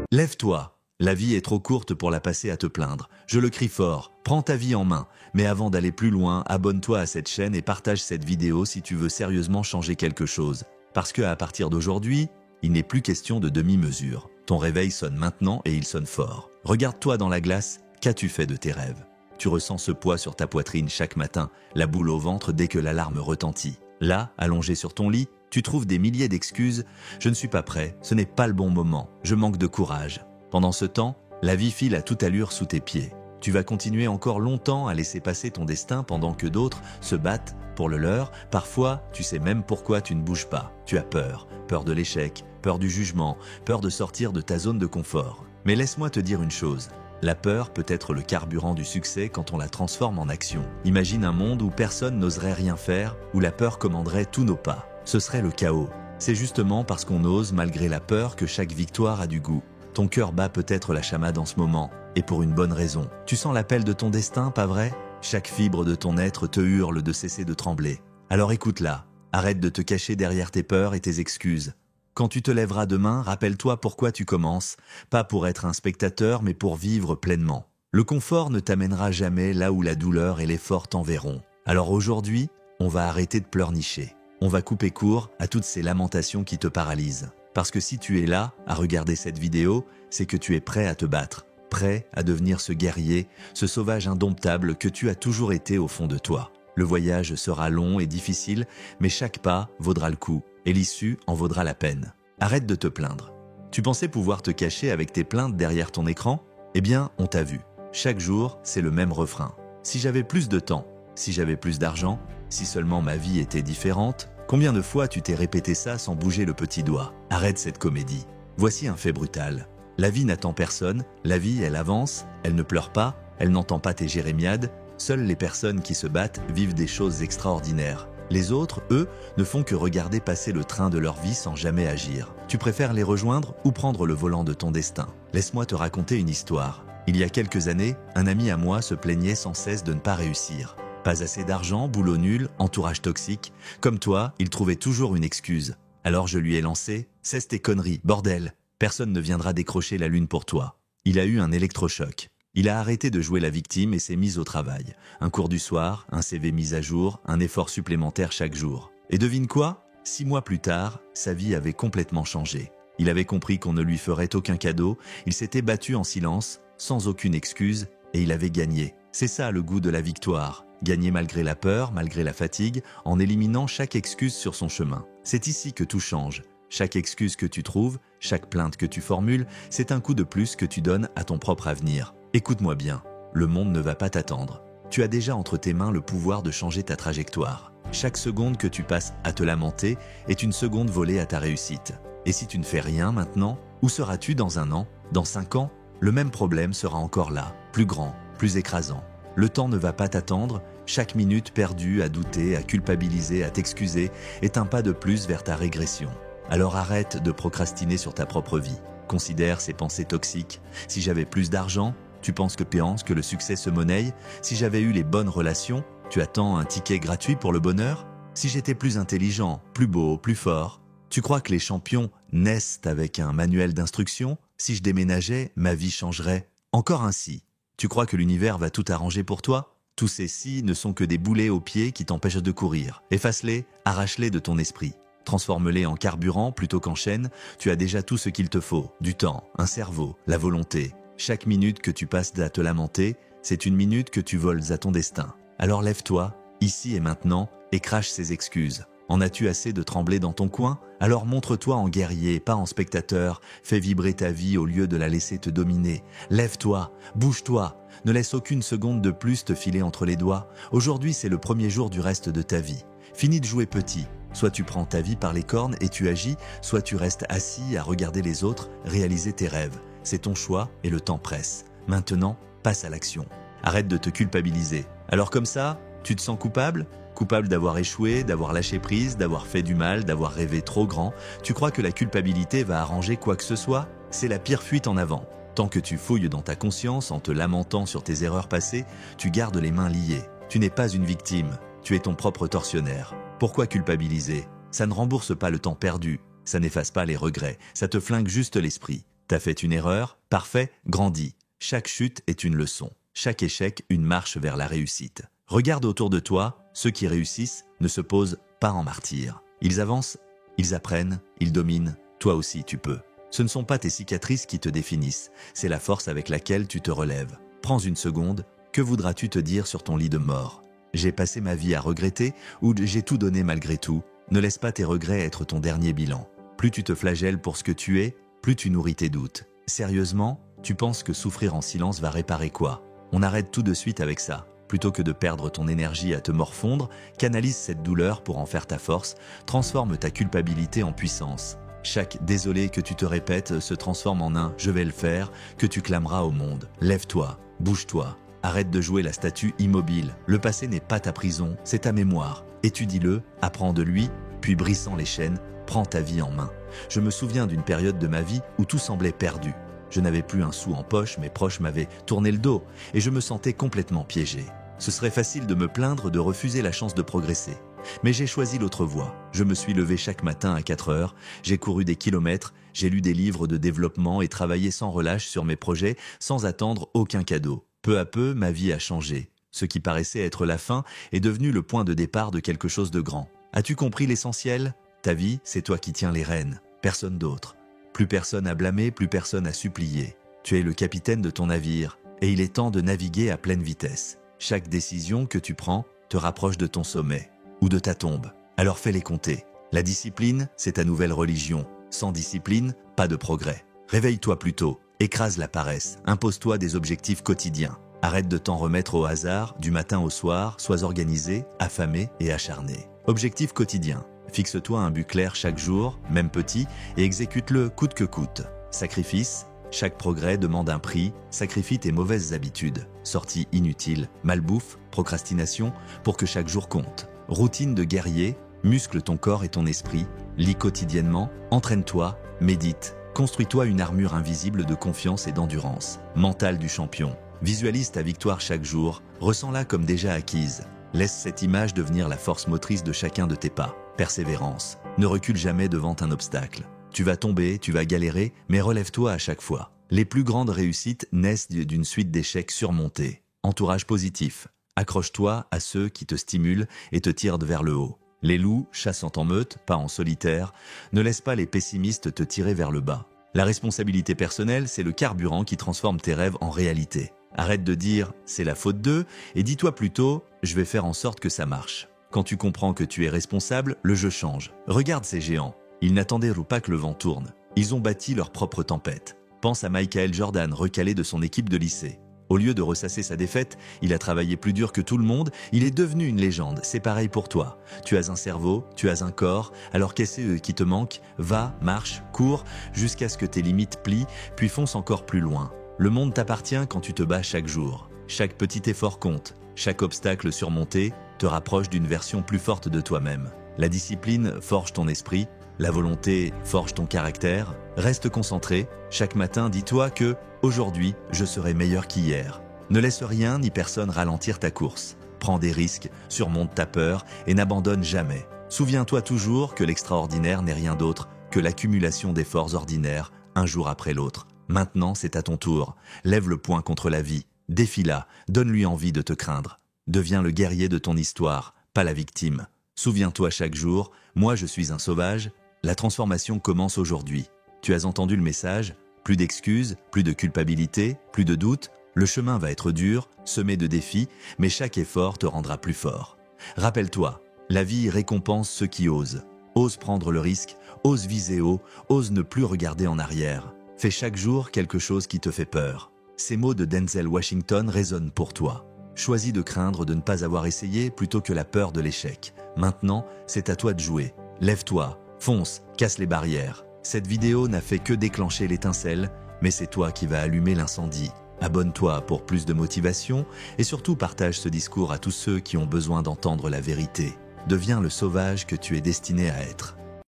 Lève-toi. La vie est trop courte pour la passer à te plaindre. Je le crie fort. Prends ta vie en main. Mais avant d'aller plus loin, abonne-toi à cette chaîne et partage cette vidéo si tu veux sérieusement changer quelque chose. Parce que à partir d'aujourd'hui, il n'est plus question de demi-mesure. Ton réveil sonne maintenant et il sonne fort. Regarde-toi dans la glace. Qu'as-tu fait de tes rêves? Tu ressens ce poids sur ta poitrine chaque matin, la boule au ventre dès que l'alarme retentit. Là, allongé sur ton lit, tu trouves des milliers d'excuses. Je ne suis pas prêt, ce n'est pas le bon moment, je manque de courage. Pendant ce temps, la vie file à toute allure sous tes pieds. Tu vas continuer encore longtemps à laisser passer ton destin pendant que d'autres se battent pour le leur. Parfois, tu sais même pourquoi tu ne bouges pas. Tu as peur, peur de l'échec, peur du jugement, peur de sortir de ta zone de confort. Mais laisse-moi te dire une chose. La peur peut être le carburant du succès quand on la transforme en action. Imagine un monde où personne n'oserait rien faire, où la peur commanderait tous nos pas. Ce serait le chaos. C'est justement parce qu'on ose malgré la peur que chaque victoire a du goût. Ton cœur bat peut-être la chamade en ce moment, et pour une bonne raison. Tu sens l'appel de ton destin, pas vrai? Chaque fibre de ton être te hurle de cesser de trembler. Alors écoute-la, arrête de te cacher derrière tes peurs et tes excuses. Quand tu te lèveras demain, rappelle-toi pourquoi tu commences, pas pour être un spectateur, mais pour vivre pleinement. Le confort ne t'amènera jamais là où la douleur et l'effort t'enverront. Alors aujourd'hui, on va arrêter de pleurnicher. On va couper court à toutes ces lamentations qui te paralysent. Parce que si tu es là, à regarder cette vidéo, c'est que tu es prêt à te battre, prêt à devenir ce guerrier, ce sauvage indomptable que tu as toujours été au fond de toi. Le voyage sera long et difficile, mais chaque pas vaudra le coup. Et l'issue en vaudra la peine. Arrête de te plaindre. Tu pensais pouvoir te cacher avec tes plaintes derrière ton écran? Eh bien, on t'a vu. Chaque jour, c'est le même refrain. Si j'avais plus de temps, si j'avais plus d'argent, si seulement ma vie était différente, combien de fois tu t'es répété ça sans bouger le petit doigt? Arrête cette comédie. Voici un fait brutal. La vie n'attend personne, la vie, elle avance, elle ne pleure pas, elle n'entend pas tes jérémiades. Seules les personnes qui se battent vivent des choses extraordinaires. Les autres, eux, ne font que regarder passer le train de leur vie sans jamais agir. Tu préfères les rejoindre ou prendre le volant de ton destin? Laisse-moi te raconter une histoire. Il y a quelques années, un ami à moi se plaignait sans cesse de ne pas réussir. Pas assez d'argent, boulot nul, entourage toxique. Comme toi, il trouvait toujours une excuse. Alors je lui ai lancé « Cesse tes conneries, bordel! Personne ne viendra décrocher la lune pour toi. » Il a eu un électrochoc. Il a arrêté de jouer la victime et s'est mis au travail. Un cours du soir, un CV mis à jour, un effort supplémentaire chaque jour. Et devine quoi? 6 mois plus tard, sa vie avait complètement changé. Il avait compris qu'on ne lui ferait aucun cadeau, il s'était battu en silence, sans aucune excuse, et il avait gagné. C'est ça le goût de la victoire. Gagner malgré la peur, malgré la fatigue, en éliminant chaque excuse sur son chemin. C'est ici que tout change. Chaque excuse que tu trouves, chaque plainte que tu formules, c'est un coup de plus que tu donnes à ton propre avenir. Écoute-moi bien, le monde ne va pas t'attendre. Tu as déjà entre tes mains le pouvoir de changer ta trajectoire. Chaque seconde que tu passes à te lamenter est une seconde volée à ta réussite. Et si tu ne fais rien maintenant, où seras-tu dans 1 an, dans 5 ans? Le même problème sera encore là, plus grand, plus écrasant. Le temps ne va pas t'attendre, chaque minute perdue à douter, à culpabiliser, à t'excuser est un pas de plus vers ta régression. Alors arrête de procrastiner sur ta propre vie. Considère ces pensées toxiques. Si j'avais plus d'argent, tu penses que le succès se monnaie? Si j'avais eu les bonnes relations, tu attends un ticket gratuit pour le bonheur? Si j'étais plus intelligent, plus beau, plus fort, tu crois que les champions naissent avec un manuel d'instruction? Si je déménageais, ma vie changerait. Encore ainsi. Tu crois que l'univers va tout arranger pour toi? Tous ces si ne sont que des boulets aux pieds qui t'empêchent de courir. Efface-les, arrache-les de ton esprit. Transforme-les en carburant plutôt qu'en chaîne, tu as déjà tout ce qu'il te faut. Du temps, un cerveau, la volonté. Chaque minute que tu passes à te lamenter, c'est une minute que tu voles à ton destin. Alors lève-toi, ici et maintenant, et crache ces excuses. En as-tu assez de trembler dans ton coin? Alors montre-toi en guerrier, pas en spectateur. Fais vibrer ta vie au lieu de la laisser te dominer. Lève-toi, bouge-toi. Ne laisse aucune seconde de plus te filer entre les doigts. Aujourd'hui, c'est le premier jour du reste de ta vie. Finis de jouer petit. Soit tu prends ta vie par les cornes et tu agis, soit tu restes assis à regarder les autres réaliser tes rêves. C'est ton choix et le temps presse. Maintenant, passe à l'action. Arrête de te culpabiliser. Alors comme ça, tu te sens coupable? Coupable d'avoir échoué, d'avoir lâché prise, d'avoir fait du mal, d'avoir rêvé trop grand. Tu crois que la culpabilité va arranger quoi que ce soit? C'est la pire fuite en avant. Tant que tu fouilles dans ta conscience en te lamentant sur tes erreurs passées, tu gardes les mains liées. Tu n'es pas une victime, tu es ton propre tortionnaire. Pourquoi culpabiliser? Ça ne rembourse pas le temps perdu, ça n'efface pas les regrets, ça te flingue juste l'esprit. T'as fait une erreur? Parfait, grandis. Chaque chute est une leçon. Chaque échec, une marche vers la réussite. Regarde autour de toi, ceux qui réussissent ne se posent pas en martyrs. Ils avancent, ils apprennent, ils dominent. Toi aussi, tu peux. Ce ne sont pas tes cicatrices qui te définissent, c'est la force avec laquelle tu te relèves. Prends une seconde, que voudras-tu te dire sur ton lit de mort? J'ai passé ma vie à regretter ou j'ai tout donné malgré tout. Ne laisse pas tes regrets être ton dernier bilan. Plus tu te flagelles pour ce que tu es, plus tu nourris tes doutes. Sérieusement, tu penses que souffrir en silence va réparer quoi? On arrête tout de suite avec ça. Plutôt que de perdre ton énergie à te morfondre, canalise cette douleur pour en faire ta force, transforme ta culpabilité en puissance. Chaque désolé que tu te répètes se transforme en un « je vais le faire » que tu clameras au monde. Lève-toi, bouge-toi, arrête de jouer la statue immobile. Le passé n'est pas ta prison, c'est ta mémoire. Étudie-le, apprends de lui, puis brisant les chaînes, prends ta vie en main. Je me souviens d'une période de ma vie où tout semblait perdu. Je n'avais plus un sou en poche, mes proches m'avaient tourné le dos et je me sentais complètement piégé. Ce serait facile de me plaindre de refuser la chance de progresser. Mais j'ai choisi l'autre voie. Je me suis levé chaque matin à 4 heures, j'ai couru des kilomètres, j'ai lu des livres de développement et travaillé sans relâche sur mes projets sans attendre aucun cadeau. Peu à peu, ma vie a changé. Ce qui paraissait être la fin est devenu le point de départ de quelque chose de grand. As-tu compris l'essentiel? Ta vie, c'est toi qui tiens les rênes, personne d'autre. Plus personne à blâmer, plus personne à supplier. Tu es le capitaine de ton navire et il est temps de naviguer à pleine vitesse. Chaque décision que tu prends te rapproche de ton sommet ou de ta tombe. Alors fais-les compter. La discipline, c'est ta nouvelle religion. Sans discipline, pas de progrès. Réveille-toi plus tôt, écrase la paresse, impose-toi des objectifs quotidiens. Arrête de t'en remettre au hasard, du matin au soir, sois organisé, affamé et acharné. Objectif quotidien. Fixe-toi un but clair chaque jour, même petit, et exécute-le coûte que coûte. Sacrifice. Chaque progrès demande un prix, sacrifie tes mauvaises habitudes, sorties inutiles, malbouffe, procrastination, pour que chaque jour compte. Routine de guerrier, muscle ton corps et ton esprit, lis quotidiennement, entraîne-toi, médite, construis-toi une armure invisible de confiance et d'endurance. Mental du champion, visualise ta victoire chaque jour, ressens-la comme déjà acquise. Laisse cette image devenir la force motrice de chacun de tes pas. Persévérance, ne recule jamais devant un obstacle. Tu vas tomber, tu vas galérer, mais relève-toi à chaque fois. Les plus grandes réussites naissent d'une suite d'échecs surmontés. Entourage positif. Accroche-toi à ceux qui te stimulent et te tirent vers le haut. Les loups, chassant en meute, pas en solitaire, ne laisse pas les pessimistes te tirer vers le bas. La responsabilité personnelle, c'est le carburant qui transforme tes rêves en réalité. Arrête de dire « c'est la faute d'eux » et dis-toi plutôt « je vais faire en sorte que ça marche ». Quand tu comprends que tu es responsable, le jeu change. Regarde ces géants. Ils n'attendaient pas que le vent tourne. Ils ont bâti leur propre tempête. Pense à Michael Jordan, recalé de son équipe de lycée. Au lieu de ressasser sa défaite, il a travaillé plus dur que tout le monde, il est devenu une légende. C'est pareil pour toi. Tu as un cerveau, tu as un corps, alors qu'est-ce qui te manque? Va, marche, cours, jusqu'à ce que tes limites plient, puis fonce encore plus loin. Le monde t'appartient quand tu te bats chaque jour. Chaque petit effort compte. Chaque obstacle surmonté te rapproche d'une version plus forte de toi-même. La discipline forge ton esprit, la volonté forge ton caractère. Reste concentré. Chaque matin, dis-toi que « aujourd'hui, je serai meilleur qu'hier ». Ne laisse rien ni personne ralentir ta course. Prends des risques, surmonte ta peur et n'abandonne jamais. Souviens-toi toujours que l'extraordinaire n'est rien d'autre que l'accumulation d'efforts ordinaires, un jour après l'autre. Maintenant, c'est à ton tour. Lève le poing contre la vie. Défie-la, donne-lui envie de te craindre. Deviens le guerrier de ton histoire, pas la victime. Souviens-toi chaque jour, moi je suis un sauvage. La transformation commence aujourd'hui. Tu as entendu le message? Plus d'excuses, plus de culpabilité, plus de doutes. Le chemin va être dur, semé de défis, mais chaque effort te rendra plus fort. Rappelle-toi, la vie récompense ceux qui osent. Ose prendre le risque, ose viser haut, ose ne plus regarder en arrière. Fais chaque jour quelque chose qui te fait peur. Ces mots de Denzel Washington résonnent pour toi. Choisis de craindre de ne pas avoir essayé plutôt que la peur de l'échec. Maintenant, c'est à toi de jouer. Lève-toi, fonce, casse les barrières. Cette vidéo n'a fait que déclencher l'étincelle, mais c'est toi qui vas allumer l'incendie. Abonne-toi pour plus de motivation et surtout partage ce discours à tous ceux qui ont besoin d'entendre la vérité. Deviens le sauvage que tu es destiné à être.